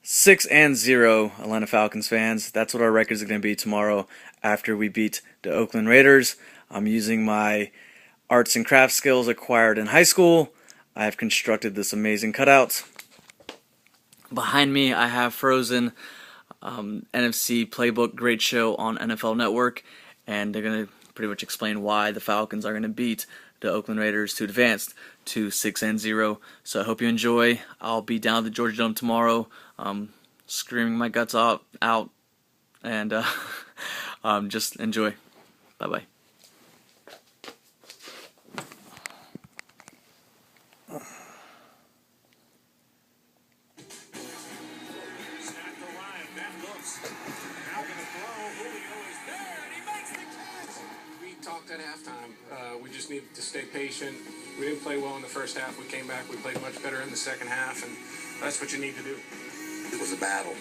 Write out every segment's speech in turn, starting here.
6-0 Atlanta Falcons fans. That's what our records are going to be tomorrow after we beat the Oakland Raiders. I'm using my arts and crafts skills acquired in high school. I have constructed this amazing cutout. Behind me I have Frozen NFC Playbook, great show on NFL Network, and they're going to pretty much explain why the Falcons are going to beat the Oakland Raiders to advance to 6-0. So I hope you enjoy. I'll be down at the Georgia Dome tomorrow, screaming my guts out, and just enjoy. Bye-bye. Talked at halftime. We just needed to stay patient. We didn't play well in the first half. We came back. We played much better in the second half, and that's what you need to do. It was a battle.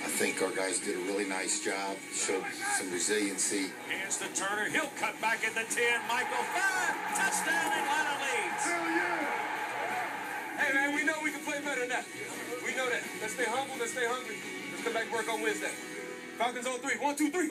I think our guys did a really nice job, showed some resiliency. Here's the Turner. He'll cut back at the 10. Michael 5. Touchdown, Atlanta leads. Hell yeah. Hey, man, we know we can play better than that. We know that. Let's stay humble. Let's stay hungry. Let's come back and work on Wednesday. Falcons on 3. 1, 2, 3.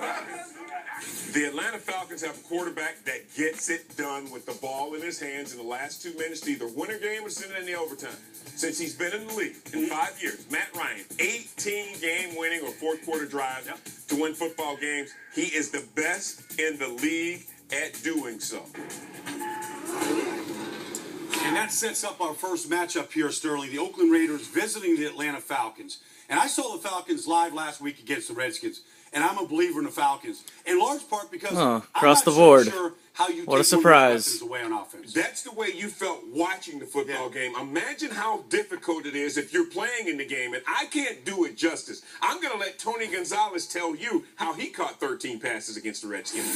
The Atlanta Falcons have a quarterback that gets it done with the ball in his hands in the last 2 minutes to either win a game or send it in the overtime. Since he's been in the league in 5 years, Matt Ryan, 18 game-winning or fourth-quarter drives to win football games. He is the best in the league at doing so. And that sets up our first matchup here, Sterling. The Oakland Raiders visiting the Atlanta Falcons. And I saw the Falcons live last week against the Redskins. And I'm a believer in the Falcons, in large part because across the board. Sure how you what a take surprise! Away on offense. That's the way you felt watching the football game. Imagine how difficult it is if you're playing in the game, and I can't do it justice. I'm going to let Tony Gonzalez tell you how he caught 13 passes against the Redskins.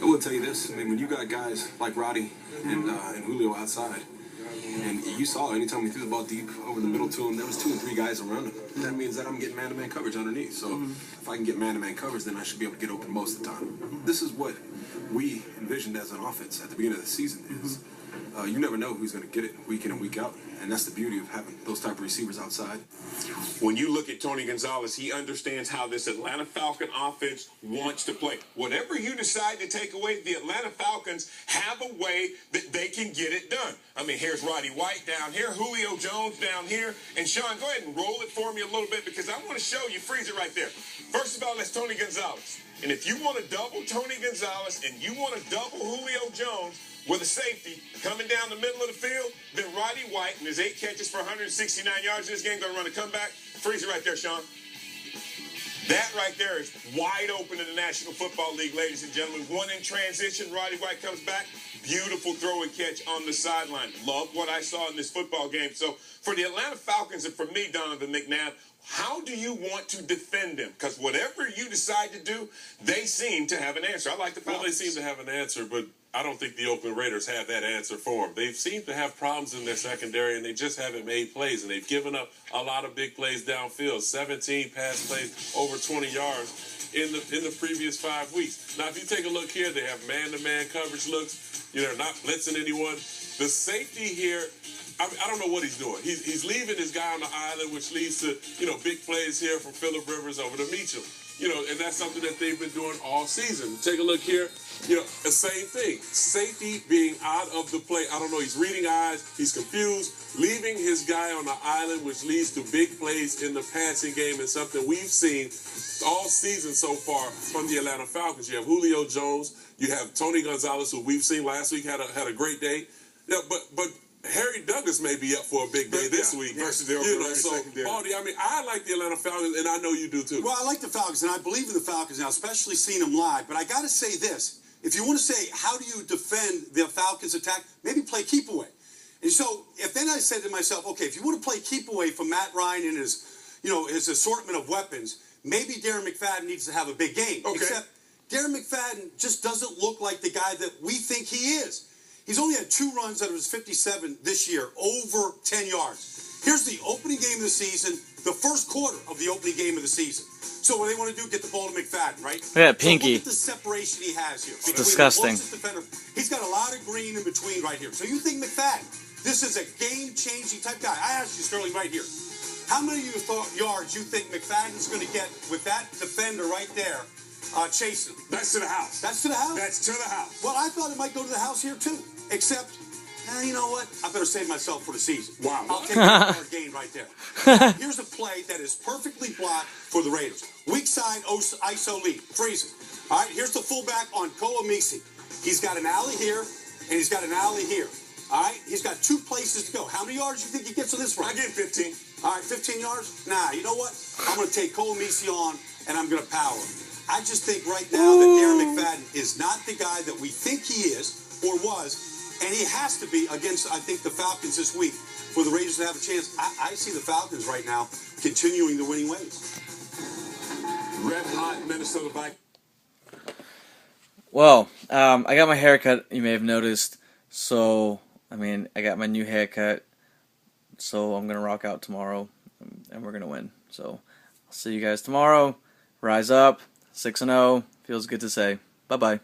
I will tell you this. I mean, when you got guys like Roddy and Julio outside, and you saw anytime we threw the ball deep over the middle to him, there was 2 and 3 guys around him. And that means that I'm getting man-to-man coverage underneath. So if I can get man-to-man coverage, then I should be able to get open most of the time. This is what we envisioned as an offense at the beginning of the season. Is you never know who's going to get it week in and week out. And that's the beauty of having those type of receivers outside. When you look at Tony Gonzalez, he understands how this Atlanta Falcon offense wants to play. Whatever you decide to take away, the Atlanta Falcons have a way that they can get it done. I mean, here's Roddy White down here, Julio Jones down here. And Sean, go ahead and roll it for me a little bit because I want to show you, freeze it right there. First of all, that's Tony Gonzalez. And if you want to double Tony Gonzalez and you want to double Julio Jones with a safety coming down the middle of the field, then Roddy White and his 8 catches for 169 yards in this game going to run a comeback. Freeze it right there, Sean. That right there is wide open in the National Football League, ladies and gentlemen. One in transition, Roddy White comes back. Beautiful throw and catch on the sideline. Love what I saw in this football game. So for the Atlanta Falcons and for me, Donovan McNabb, how do you want to defend them? Because whatever you decide to do, they seem to have an answer. I like the Falcons. Well, they seem to have an answer, but I don't think the Oakland Raiders have that answer for them. They seem to have problems in their secondary, and they just haven't made plays, and they've given up a lot of big plays downfield. 17 pass plays, over 20 yards in the previous 5 weeks. Now, if you take a look here, they have man-to-man coverage looks. You know, they're not blitzing anyone. The safety here, I don't know what he's doing. He's leaving his guy on the island, which leads to, big plays here from Phillip Rivers over to Meacham. And that's something that they've been doing all season. Take a look here. The same thing. Safety being out of the play. I don't know. He's reading eyes. He's confused. Leaving his guy on the island, which leads to big plays in the passing game, and something we've seen all season so far from the Atlanta Falcons. You have Julio Jones. You have Tony Gonzalez, who we've seen last week had a great day. Yeah, but Harry Douglas may be up for a big day this week versus the Oakland secondary. Baldy, I like the Atlanta Falcons, and I know you do too. Well, I like the Falcons, and I believe in the Falcons now, especially seeing them live. But I got to say this. If you want to say, how do you defend the Falcons attack, maybe play keep away. And so if then I said to myself, okay, if you want to play keep away from Matt Ryan and his assortment of weapons, maybe Darren McFadden needs to have a big game. Okay. Except Darren McFadden just doesn't look like the guy that we think he is. He's only had 2 runs out of his 57 this year, over 10 yards. Here's the opening game of the season, the first quarter of the opening game of the season. So what they want to do, get the ball to McFadden, right? Yeah, Pinky. So look at the separation he has here. It's disgusting. He's got a lot of green in between right here. So you think McFadden, This is a game-changing type guy. I asked you, Sterling, right here. How many of you thought yards you think McFadden's going to get with that defender right there chasing? That's to the house. That's to the house? That's to the house. Well, I thought it might go to the house here, too. Except, you know what? I better save myself for the season. Wow. I'll take a yard gain right there. Here's a play that is perfectly blocked for the Raiders. Weak side ISO lead. Freezing. All right, here's the fullback on Koamisi. He's got an alley here, and he's got an alley here. All right, he's got 2 places to go. How many yards do you think he gets on this run? I get 15. All right, 15 yards? Nah, you know what? I'm going to take Koamisi on, and I'm going to power him. I just think right now that Darren McFadden is not the guy that we think he is or was, and he has to be against, I think, the Falcons this week for the Raiders to have a chance. I see the Falcons right now continuing the winning ways. Red hot Minnesota Vikings. Well, I got my haircut, you may have noticed. So, I mean, I got my new haircut. So, I'm going to rock out tomorrow. And we're going to win. So, I'll see you guys tomorrow. Rise up. 6-0. Feels good to say. Bye-bye.